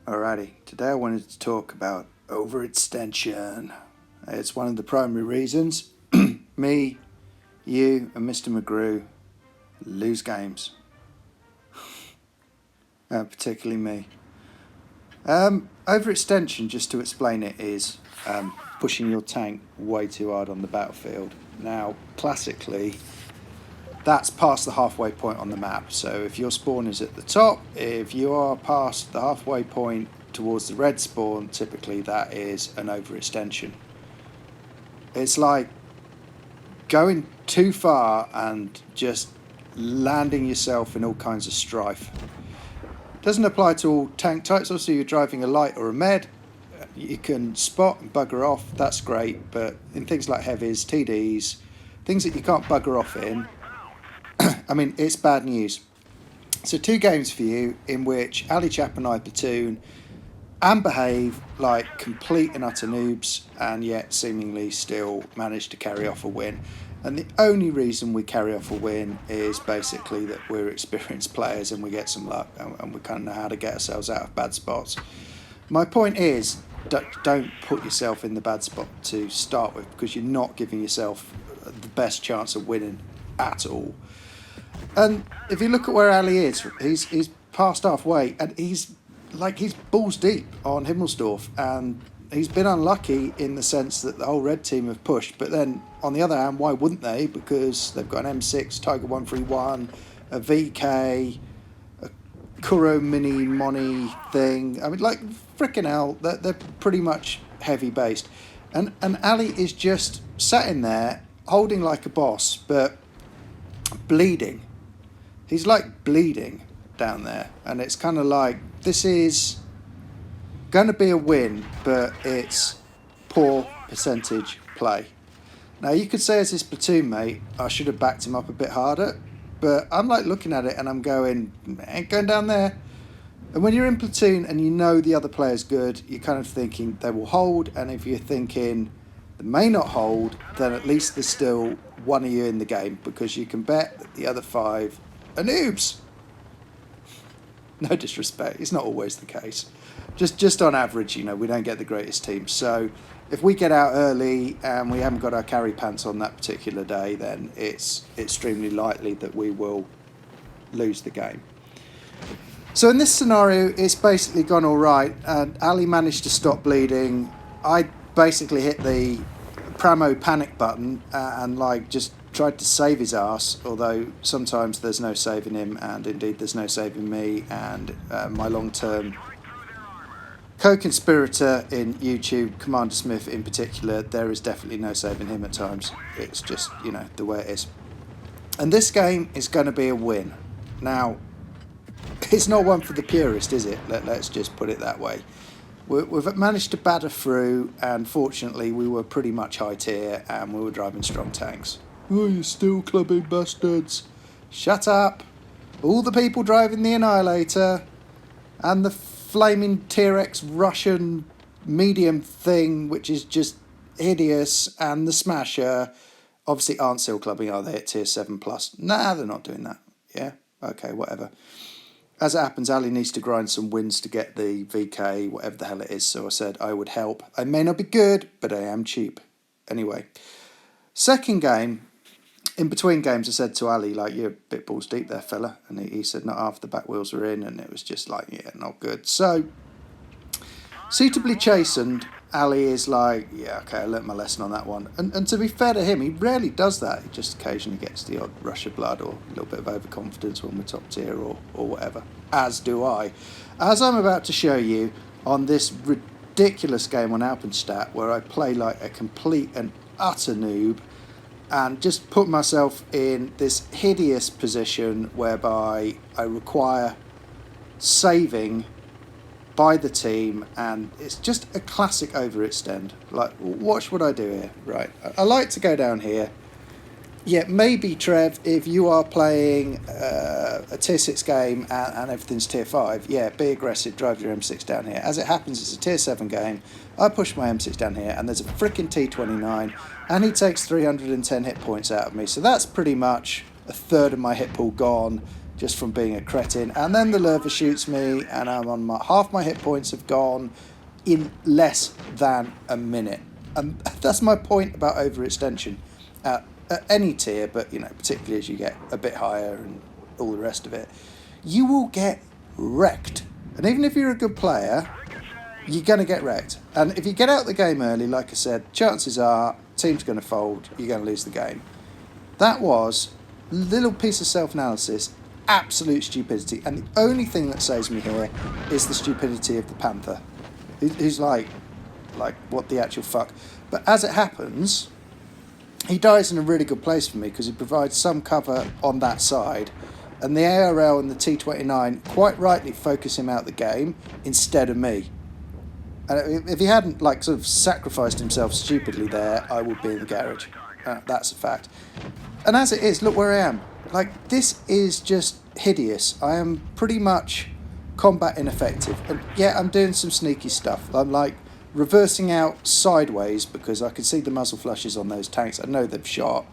Alrighty, today I wanted to talk about overextension. It's one of the primary reasons me, you, and Mr. McGrew lose games. Particularly me. Overextension, just to explain it, is pushing your tank way too hard on the battlefield. Now, classically, that's past the halfway point on the map. So if your spawn is at the top, if you are past the halfway point towards the red spawn, typically that is an overextension. It's like going too far and just landing yourself in all kinds of strife. Doesn't apply to all tank types. Also, you're driving a light or a med, you can spot and bugger off, that's great, but in things like heavies, TDs, things that you can't bugger off in, I mean, it's bad news. So 2 games for you in which Ali Chap and I platoon and behave like complete and utter noobs, and yet seemingly still manage to carry off a win. And the only reason we carry off a win is basically that we're experienced players and we get some luck and we kind of know how to get ourselves out of bad spots. My point is, don't put yourself in the bad spot to start with, because you're not giving yourself the best chance of winning at all. And if you look at where Ali is, he's past halfway and he's balls deep on Himmelsdorf, and he's been unlucky in the sense that the whole red team have pushed. But then on the other hand, why wouldn't they? Because they've got an M6 Tiger 131, a VK, a Kuro Mini Moni thing. I mean, like, frickin' hell, they're pretty much heavy based. And Ali is just sat in there holding like a boss, but bleeding. He's like bleeding down there, and it's kind of like, this is going to be a win, but it's poor percentage play. Now, you could say as his platoon mate, I should have backed him up a bit harder, but I'm like looking at it and I'm going, ain't going down there. And when you're in platoon and you know the other player's good, you're kind of thinking they will hold, and if you're thinking they may not hold, then at least there's still one of you in the game, because you can bet that the other 5 are noobs. No disrespect, it's not always the case. Just on average, we don't get the greatest teams. So if we get out early and we haven't got our carry pants on that particular day, then it's extremely likely that we will lose the game. So in this scenario, it's basically gone all right, and Ali managed to stop bleeding. I basically hit the Pramo panic button and just tried to save his ass, although sometimes there's no saving him, and indeed there's no saving me, and my long-term co-conspirator in YouTube, Commander Smith in particular, there is definitely no saving him at times. It's just, the way it is. And this game is going to be a win. Now, it's not one for the purist, is it? Let's just put it that way. We've managed to batter through, and fortunately we were pretty much high tier and we were driving strong tanks. Oh, you steel clubbing bastards. Shut up. All the people driving the Annihilator and the flaming T-Rex Russian medium thing, which is just hideous, and the Smasher obviously aren't steel clubbing, are they, at tier 7+? Nah, they're not doing that. Yeah? Okay, whatever. As it happens, Ali needs to grind some wins to get the VK, whatever the hell it is, so I said I would help. I may not be good, but I am cheap. Anyway, second game, in between games, I said to Ali, you're a bit balls deep there, fella. And he said, not half the back wheels were in, and it was just yeah, not good. So, suitably chastened, Ali is yeah, okay, I learnt my lesson on that one. And to be fair to him, he rarely does that. He just occasionally gets the odd rush of blood or a little bit of overconfidence when we're top tier or whatever. As do I. As I'm about to show you on this ridiculous game on Alpenstat, where I play like a complete and utter noob, and just put myself in this hideous position whereby I require saving by the team, and it's just a classic overextend. Watch what I do here. Right, I like to go down here. Yeah, maybe, Trev, if you are playing a tier 6 game and everything's tier 5, yeah, be aggressive, drive your M6 down here. As it happens, it's a tier 7 game. I push my M6 down here, and there's a freaking T29, and he takes 310 hit points out of me. So that's pretty much a third of my hit pool gone, just from being a cretin. And then the lurver shoots me, and I'm on half my hit points have gone in less than a minute. And that's my point about overextension at any tier, but particularly as you get a bit higher and all the rest of it, you will get wrecked. And even if you're a good player, you're going to get wrecked. And if you get out the game early, like I said, chances are team's going to fold, you're going to lose the game. That was a little piece of self-analysis, absolute stupidity. And the only thing that saves me here is the stupidity of the Panther. Who's like, what the actual fuck? But as it happens, he dies in a really good place for me because he provides some cover on that side. And the ARL and the T29 quite rightly focus him out the game instead of me. And if he hadn't sort of sacrificed himself stupidly there, I would be in the garage. That's a fact. And as it is, look where I am. This is just hideous. I am pretty much combat ineffective. And yeah, I'm doing some sneaky stuff. I'm reversing out sideways because I can see the muzzle flushes on those tanks. I know they've shot.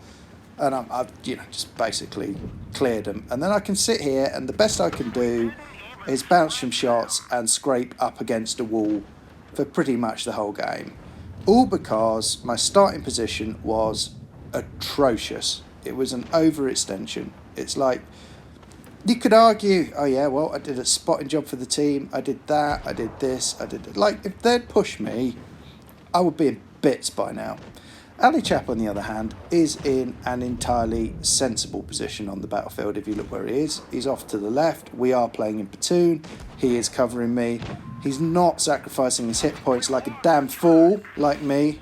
And I've just basically cleared them. And then I can sit here, and the best I can do is bounce some shots and scrape up against a wall for pretty much the whole game. All because my starting position was atrocious. It was an overextension. It's you could argue, oh yeah, well, I did a spotting job for the team. I did that. I did this. I did if they'd pushed me, I would be in bits by now. Tshep, on the other hand, is in an entirely sensible position on the battlefield. If you look where he is, he's off to the left. We are playing in platoon. He is covering me. He's not sacrificing his hit points like a damn fool like me.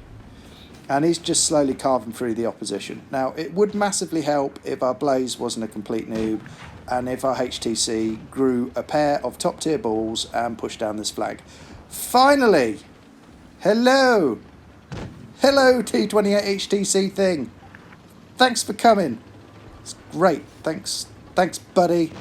And he's just slowly carving through the opposition. Now, it would massively help if our Blaze wasn't a complete noob and if our HTC grew a pair of top-tier balls and pushed down this flag. Finally! Hello! Hello, T28 HTC thing. Thanks for coming. It's great. Thanks, buddy.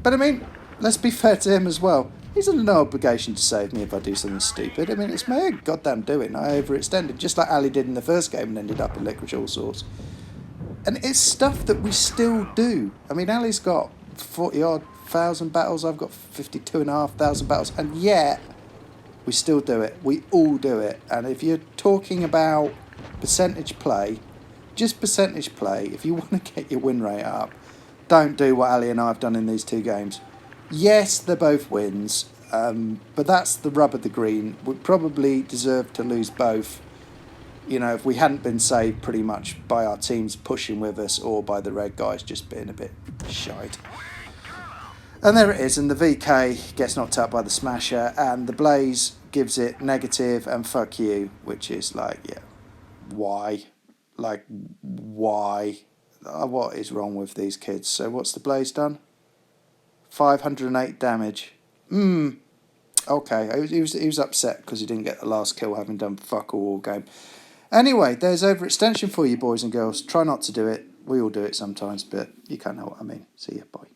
But I mean, let's be fair to him as well. He's under no obligation to save me if I do something stupid. I mean, it's my own goddamn doing. I overextended, just like Ali did in the first game and ended up in licorice all sorts. And it's stuff that we still do. I mean, Ali's got 40-odd thousand battles. I've got 52,500 battles. And yet, we still do it. We all do it. And if you're talking about percentage play, just percentage play, if you want to get your win rate up, don't do what Ali and I have done in these two games. Yes, they're both wins, but that's the rub of the green. We probably deserve to lose both, if we hadn't been saved pretty much by our teams pushing with us or by the red guys just being a bit shite. And there it is, and the VK gets knocked out by the Smasher, and the Blaze gives it negative and fuck you, which is why? Why? What is wrong with these kids? So what's the Blaze done? 508 damage. Okay, he was upset because he didn't get the last kill having done fuck all game. Anyway, there's overextension for you boys and girls. Try not to do it. We all do it sometimes, but you can't know what I mean. See ya, bye.